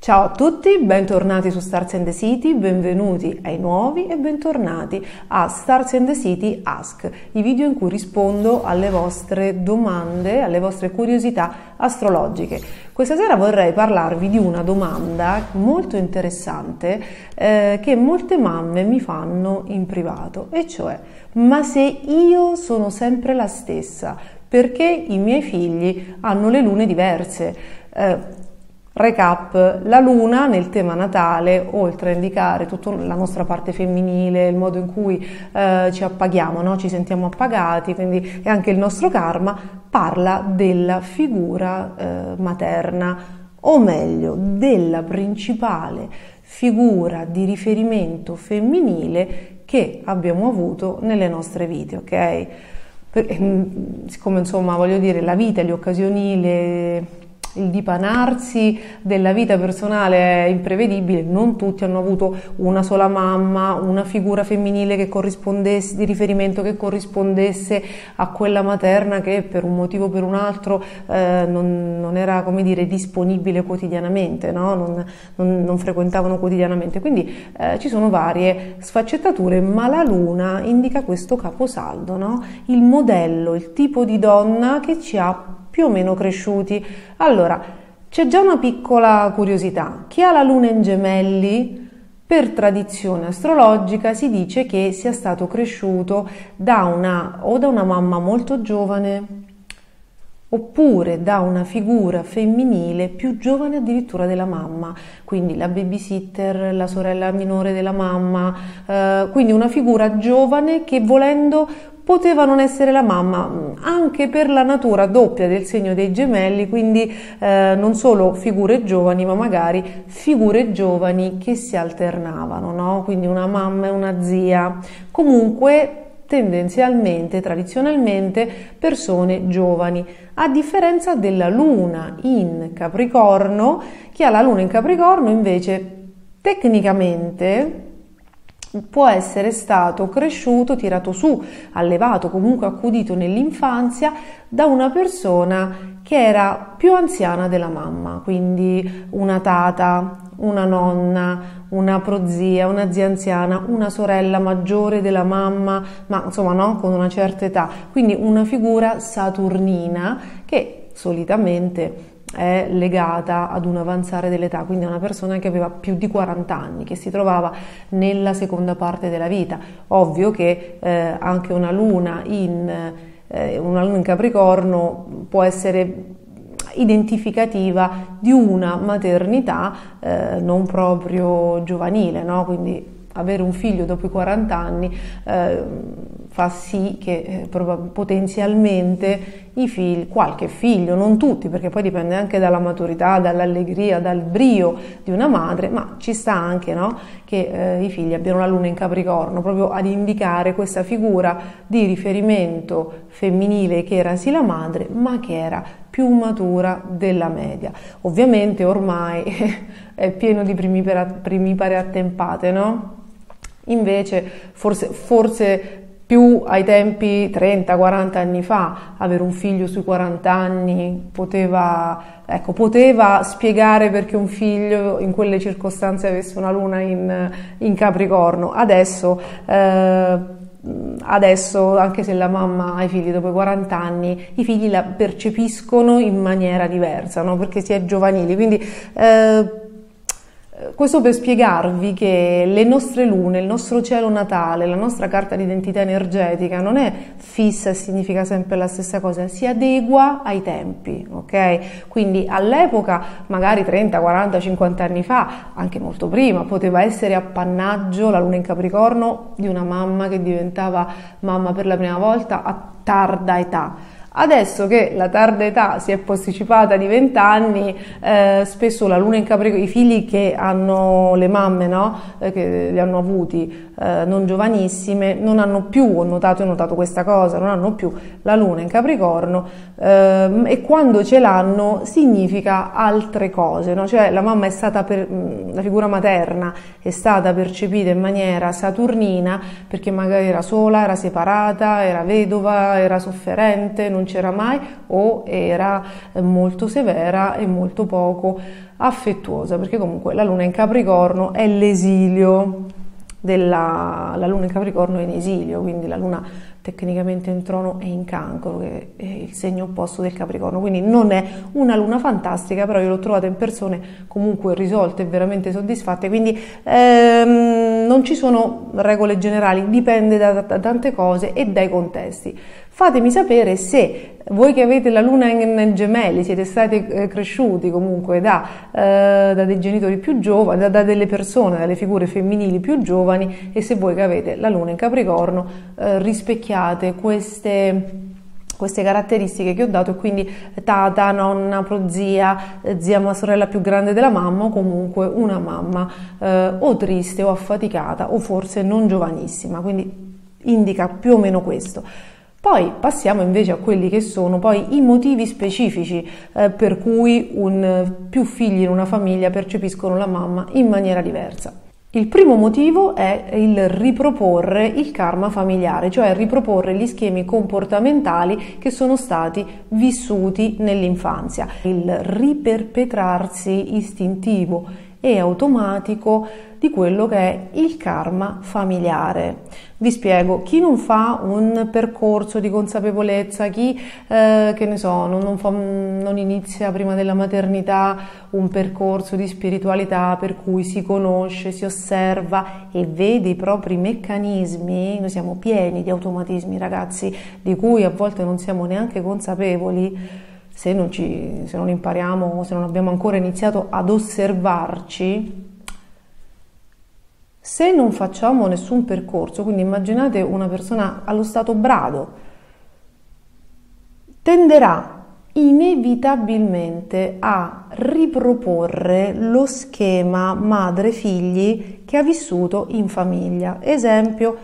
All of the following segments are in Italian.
Ciao a tutti, bentornati su Stars and the City, benvenuti ai nuovi e bentornati a Stars and the City Ask, i video in cui rispondo alle vostre domande, alle vostre curiosità astrologiche. Questa sera vorrei parlarvi di una domanda molto interessante che molte mamme mi fanno in privato, e cioè: ma se io sono sempre la stessa, perché i miei figli hanno le lune diverse? Recap: la luna nel tema natale, oltre a indicare tutta la nostra parte femminile, il modo in cui ci appaghiamo, no? Ci sentiamo appagati, quindi è anche il nostro karma, parla della figura materna, o meglio della principale figura di riferimento femminile che abbiamo avuto nelle nostre vite, ok? Siccome insomma, voglio dire, la vita, le occasioni, il dipanarsi della vita personale è imprevedibile, non tutti hanno avuto una sola mamma, una figura femminile che corrispondesse, di riferimento che corrispondesse a quella materna che per un motivo o per un altro non era, come dire, disponibile quotidianamente, no? Non frequentavano quotidianamente, quindi ci sono varie sfaccettature, ma la luna indica questo caposaldo, no? Il modello, il tipo di donna che ci ha più o meno cresciuti. Allora, c'è già una piccola curiosità: chi ha la luna in gemelli, per tradizione astrologica, si dice che sia stato cresciuto da una mamma molto giovane, oppure da una figura femminile più giovane addirittura della mamma, quindi la babysitter, la sorella minore della mamma, quindi una figura giovane che, volendo, poteva non essere la mamma, anche per la natura doppia del segno dei gemelli, quindi non solo figure giovani, ma magari figure giovani che si alternavano, no? Quindi una mamma e una zia, comunque tendenzialmente, tradizionalmente, persone giovani, a differenza della luna in Capricorno. Chi ha la luna in Capricorno invece tecnicamente può essere stato cresciuto, tirato su, allevato, comunque accudito nell'infanzia da una persona che era più anziana della mamma, quindi una tata, una nonna, una prozia, una zia anziana, una sorella maggiore della mamma, ma insomma, no, con una certa età, quindi una figura saturnina che solitamente è legata ad un avanzare dell'età, quindi è una persona che aveva più di 40 anni, che si trovava nella seconda parte della vita. Ovvio che anche una luna in Capricorno può essere identificativa di una maternità non proprio giovanile, no? Quindi avere un figlio dopo i 40 anni fa sì che potenzialmente i figli, qualche figlio, non tutti, perché poi dipende anche dalla maturità, dall'allegria, dal brio di una madre, ma ci sta anche, no? Che i figli abbiano la luna in Capricorno, proprio ad indicare questa figura di riferimento femminile che era sì la madre, ma che era più matura della media. Ovviamente ormai è pieno di primipare attempate, no? Invece forse più ai tempi 30-40 anni fa, avere un figlio sui 40 anni poteva spiegare perché un figlio in quelle circostanze avesse una luna in Capricorno. Adesso, anche se la mamma ha i figli dopo i 40 anni, i figli la percepiscono in maniera diversa, no? Perché si è giovanili, quindi questo per spiegarvi che le nostre lune, il nostro cielo natale, la nostra carta d'identità energetica non è fissa e significa sempre la stessa cosa, si adegua ai tempi, ok? Quindi all'epoca, magari 30, 40, 50 anni fa, anche molto prima, poteva essere appannaggio la luna in Capricorno di una mamma che diventava mamma per la prima volta a tarda età. Adesso che la tarda età si è posticipata di 20 anni, spesso la luna in Capricorno, i figli che hanno le mamme, no? Che li hanno avuti non giovanissime, non hanno più, ho notato questa cosa, non hanno più la luna in Capricorno, e quando ce l'hanno significa altre cose, no? Cioè la mamma la figura materna è stata percepita in maniera saturnina, perché magari era sola, era separata, era vedova, era sofferente, non c'era mai o era molto severa e molto poco affettuosa, perché comunque la luna in Capricorno è l'esilio la luna in Capricorno è in esilio, quindi la luna tecnicamente in trono è in Cancro, che è il segno opposto del Capricorno, quindi non è una luna fantastica, però io l'ho trovata in persone comunque risolte e veramente soddisfatte, quindi non ci sono regole generali, dipende da tante cose e dai contesti. Fatemi sapere se voi che avete la luna in gemelli siete stati cresciuti comunque da dei genitori più giovani, da delle persone, dalle figure femminili più giovani, e se voi che avete la luna in Capricorno rispecchiate queste caratteristiche che ho dato, e quindi tata, nonna, prozia, zia, sorella più grande della mamma, o comunque una mamma o triste o affaticata o forse non giovanissima, quindi indica più o meno questo. Poi passiamo invece a quelli che sono poi i motivi specifici per cui più figli in una famiglia percepiscono la mamma in maniera diversa. Il primo motivo è il riproporre il karma familiare, cioè riproporre gli schemi comportamentali che sono stati vissuti nell'infanzia, il riperpetrarsi istintivo e automatico di quello che è il karma familiare. Vi spiego: chi non fa un percorso di consapevolezza, chi che ne so, non inizia prima della maternità un percorso di spiritualità per cui si conosce, si osserva e vede i propri meccanismi. Noi siamo pieni di automatismi, ragazzi, di cui a volte non siamo neanche consapevoli. Se non impariamo, se non abbiamo ancora iniziato ad osservarci, se non facciamo nessun percorso, quindi immaginate una persona allo stato brado, tenderà inevitabilmente a riproporre lo schema madre-figli che ha vissuto in famiglia. Esempio,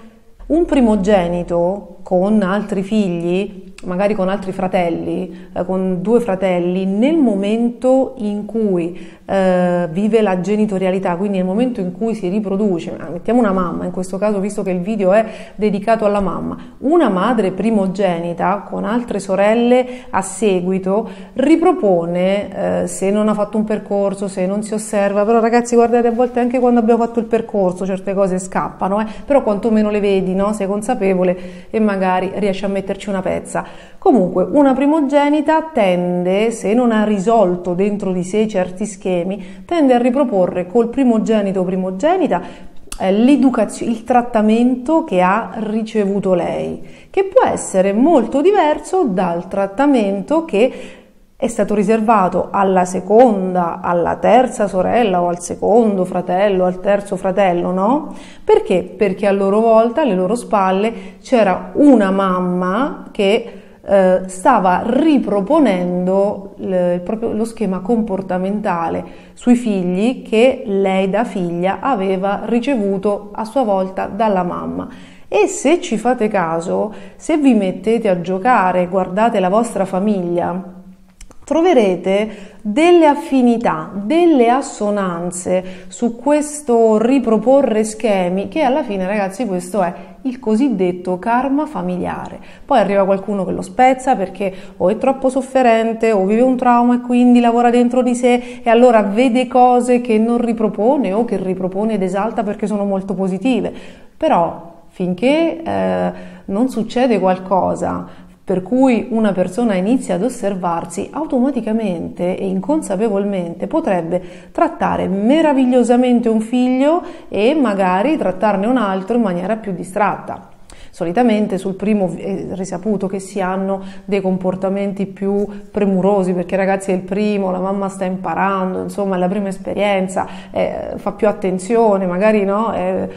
un primogenito con altri figli, magari con altri fratelli, con 2 fratelli, nel momento in cui vive la genitorialità, quindi nel momento in cui si riproduce, mettiamo una mamma in questo caso, visto che il video è dedicato alla mamma, una madre primogenita con altre sorelle a seguito ripropone, se non ha fatto un percorso, se non si osserva, però ragazzi guardate, a volte anche quando abbiamo fatto il percorso certe cose scappano, però quantomeno le vedi, no? Sei consapevole e magari riesci a metterci una pezza. Comunque una primogenita tende, se non ha risolto dentro di sé certi schemi, tende a riproporre col primogenito o primogenita l'educazione, il trattamento che ha ricevuto lei, che può essere molto diverso dal trattamento che è stato riservato alla seconda, alla terza sorella o al secondo fratello, al terzo fratello, no? Perché? Perché a loro volta, alle loro spalle, c'era una mamma che stava riproponendo lo schema comportamentale sui figli che lei da figlia aveva ricevuto a sua volta dalla mamma. E se ci fate caso, se vi mettete a giocare, guardate la vostra famiglia, troverete delle affinità, delle assonanze su questo riproporre schemi, che alla fine, ragazzi, questo è il cosiddetto karma familiare. Poi arriva qualcuno che lo spezza perché o è troppo sofferente o vive un trauma e quindi lavora dentro di sé e allora vede cose che non ripropone o che ripropone ed esalta perché sono molto positive. Però finché non succede qualcosa per cui una persona inizia ad osservarsi, automaticamente e inconsapevolmente potrebbe trattare meravigliosamente un figlio e magari trattarne un altro in maniera più distratta. Solitamente sul primo è risaputo che si hanno dei comportamenti più premurosi, perché ragazzi è il primo, la mamma sta imparando, insomma è la prima esperienza, fa più attenzione, magari no, è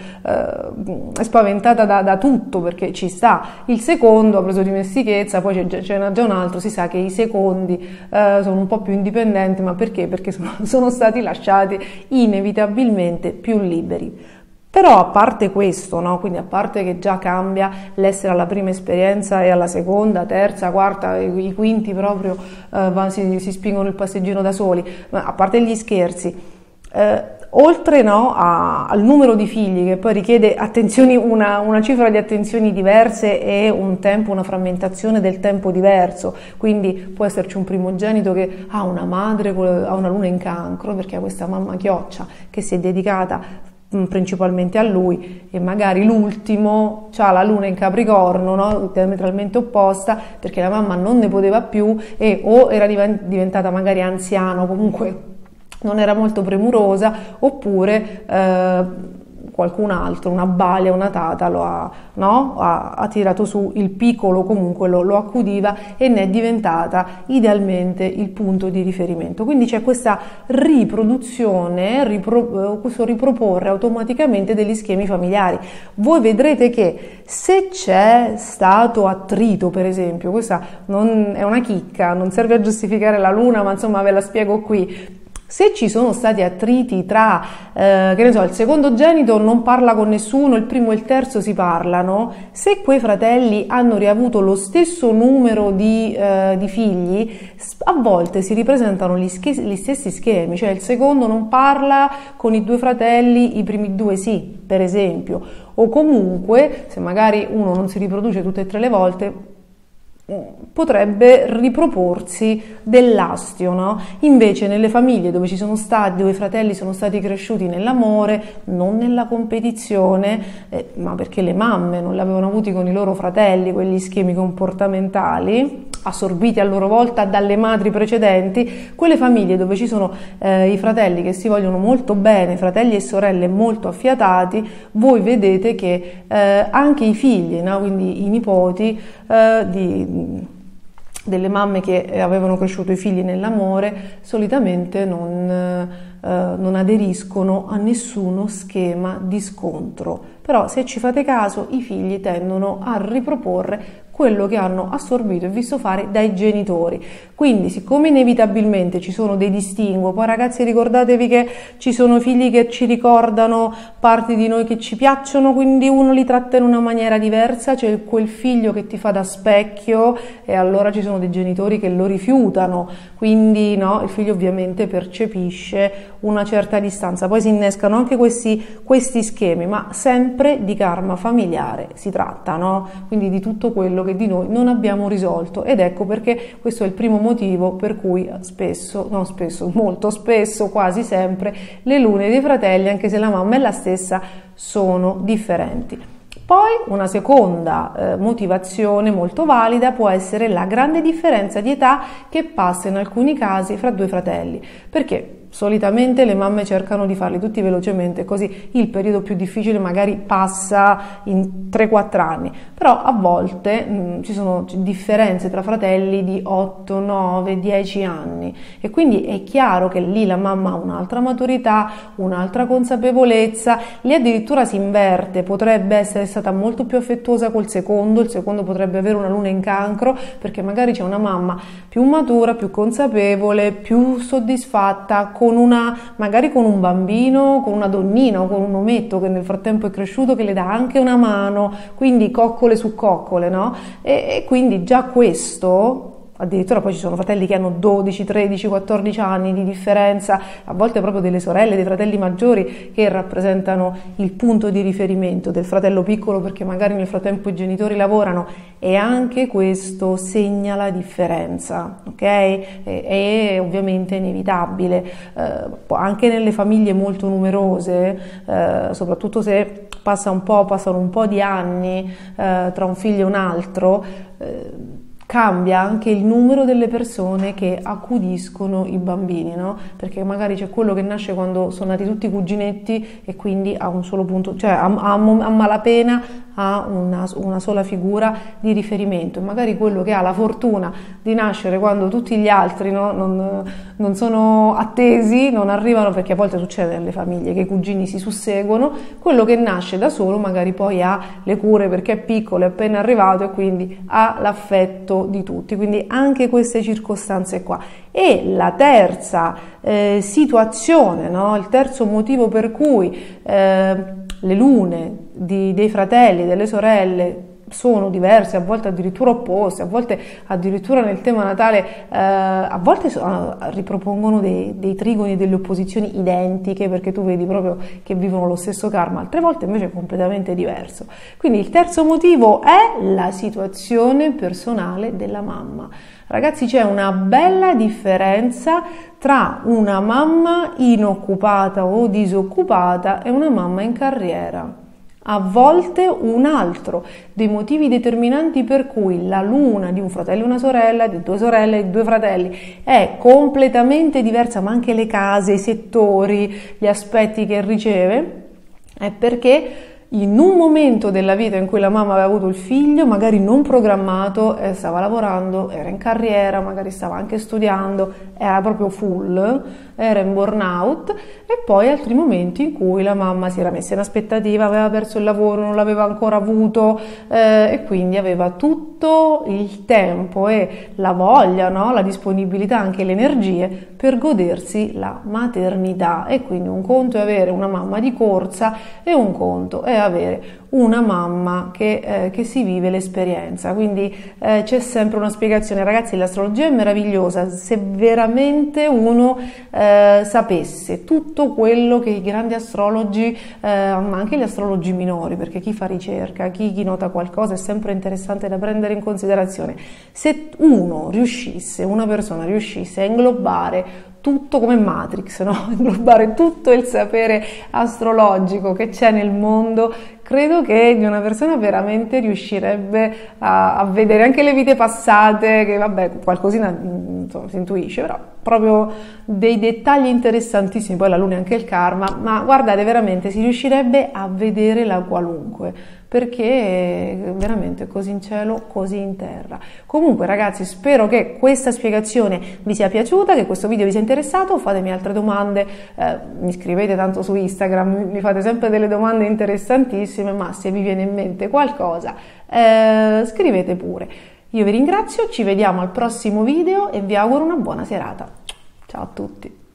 spaventata da tutto perché ci sta. Il secondo ha preso dimestichezza, poi c'è già un altro, si sa che i secondi sono un po' più indipendenti, ma perché? Perché sono stati lasciati inevitabilmente più liberi. Però a parte questo, no? Quindi a parte che già cambia l'essere alla prima esperienza e alla seconda, terza, quarta, i quinti proprio si spingono il passeggino da soli, ma a parte gli scherzi, oltre no, al numero di figli che poi richiede attenzioni, una cifra di attenzioni diverse e un tempo, una frammentazione del tempo diverso, quindi può esserci un primogenito che ha una madre, ha una luna in cancro perché ha questa mamma chioccia che si è dedicata principalmente a lui, e magari l'ultimo ha la luna in Capricorno, no? Diametralmente opposta, perché la mamma non ne poteva più e o era diventata magari anziana o comunque non era molto premurosa, oppure qualcun altro, una balia, una tata ha tirato su il piccolo, comunque lo accudiva e ne è diventata idealmente il punto di riferimento. Quindi c'è questa riproduzione, questo riproporre automaticamente degli schemi familiari. Voi vedrete che se c'è stato attrito, per esempio, questa non è una chicca, non serve a giustificare la luna, ma insomma ve la spiego qui. Se ci sono stati attriti tra, che ne so, il secondogenito non parla con nessuno, il primo e il terzo si parlano, se quei fratelli hanno riavuto lo stesso numero di figli, a volte si ripresentano gli stessi schemi, cioè il secondo non parla con i due fratelli, i primi due sì, per esempio, o comunque, se magari uno non si riproduce tutte e tre le volte, potrebbe riproporsi dell'astio, no? Invece nelle famiglie dove i fratelli sono stati cresciuti nell'amore, non nella competizione, ma perché le mamme non li avevano avuti con i loro fratelli, quegli schemi comportamentali assorbiti a loro volta dalle madri precedenti, quelle famiglie dove ci sono i fratelli che si vogliono molto bene, fratelli e sorelle molto affiatati, voi vedete che anche i figli, no? Quindi i nipoti delle mamme che avevano cresciuto i figli nell'amore solitamente non aderiscono a nessuno schema di scontro, però se ci fate caso i figli tendono a riproporre quello che hanno assorbito e visto fare dai genitori. Quindi, siccome inevitabilmente ci sono dei distinguo, poi ragazzi ricordatevi che ci sono figli che ci ricordano parti di noi che ci piacciono, quindi uno li tratta in una maniera diversa, c'è quel figlio che ti fa da specchio e allora ci sono dei genitori che lo rifiutano, quindi no, il figlio ovviamente percepisce una certa distanza. Poi si innescano anche questi schemi, ma sempre di karma familiare si tratta, no? Quindi di tutto quello che di noi non abbiamo risolto, ed ecco perché questo è il primo motivo per cui molto spesso, quasi sempre, le lune dei fratelli, anche se la mamma è la stessa, sono differenti. Poi una seconda motivazione molto valida può essere la grande differenza di età che passa in alcuni casi fra due fratelli, perché solitamente le mamme cercano di farli tutti velocemente, così il periodo più difficile magari passa in 3-4 anni, però a volte ci sono differenze tra fratelli di 8, 9, 10 anni e quindi è chiaro che lì la mamma ha un'altra maturità, un'altra consapevolezza, lì addirittura si inverte, potrebbe essere stata molto più affettuosa col secondo, il secondo potrebbe avere una luna in cancro perché magari c'è una mamma più matura, più consapevole, più soddisfatta, magari con un bambino, con una donnina o con un ometto che nel frattempo è cresciuto, che le dà anche una mano, quindi coccole su coccole, no? E quindi già questo, addirittura poi ci sono fratelli che hanno 12, 13, 14 anni di differenza, a volte proprio delle sorelle, dei fratelli maggiori che rappresentano il punto di riferimento del fratello piccolo perché magari nel frattempo i genitori lavorano, e anche questo segna la differenza, ok? È ovviamente inevitabile, anche nelle famiglie molto numerose, soprattutto se passano un po' di anni tra un figlio e un altro, cambia anche il numero delle persone che accudiscono i bambini, no? Perché magari c'è quello che nasce quando sono nati tutti i cuginetti e quindi ha un solo punto, cioè a malapena ha una sola figura di riferimento, e magari quello che ha la fortuna di nascere quando tutti gli altri, no, non sono attesi, non arrivano, perché a volte succede nelle famiglie che i cugini si susseguono, quello che nasce da solo magari poi ha le cure perché è piccolo, è appena arrivato e quindi ha l'affetto di tutti, quindi anche queste circostanze qua. E la terza situazione, no? Il terzo motivo per cui le lune dei fratelli e delle sorelle sono diverse, a volte addirittura opposte, a volte addirittura nel tema natale, a volte ripropongono dei trigoni e delle opposizioni identiche, perché tu vedi proprio che vivono lo stesso karma, altre volte invece è completamente diverso. Quindi il terzo motivo è la situazione personale della mamma. Ragazzi, c'è una bella differenza tra una mamma inoccupata o disoccupata e una mamma in carriera. A volte un altro dei motivi determinanti per cui la luna di un fratello e una sorella, di due sorelle e due fratelli è completamente diversa, ma anche le case, i settori, gli aspetti che riceve, è perché in un momento della vita in cui la mamma aveva avuto il figlio, magari non programmato, stava lavorando, era in carriera, magari stava anche studiando, era proprio full, era in burnout, e poi altri momenti in cui la mamma si era messa in aspettativa, aveva perso il lavoro, non l'aveva ancora avuto, e quindi aveva tutto il tempo e la voglia, no? La disponibilità, anche le energie per godersi la maternità. E quindi un conto è avere una mamma di corsa e un conto è avere una mamma che si vive l'esperienza. Quindi c'è sempre una spiegazione. Ragazzi, l'astrologia è meravigliosa se veramente uno sapesse tutto quello che i grandi astrologi, ma anche gli astrologi minori, perché chi fa ricerca, chi nota qualcosa è sempre interessante da prendere in considerazione. Se una persona riuscisse a inglobare tutto come Matrix, no? Inglobare tutto il sapere astrologico che c'è nel mondo, credo che di una persona veramente riuscirebbe a vedere anche le vite passate, che vabbè, qualcosina insomma, si intuisce, però proprio dei dettagli interessantissimi, poi la luna è anche il karma, ma guardate, veramente si riuscirebbe a vedere la qualunque, perché veramente così in cielo, così in terra. Comunque ragazzi, spero che questa spiegazione vi sia piaciuta, che questo video vi sia interessato. Fatemi altre domande, mi scrivete tanto su Instagram, mi fate sempre delle domande interessantissime, ma se vi viene in mente qualcosa scrivete pure. Io vi ringrazio, ci vediamo al prossimo video e vi auguro una buona serata. Ciao a tutti!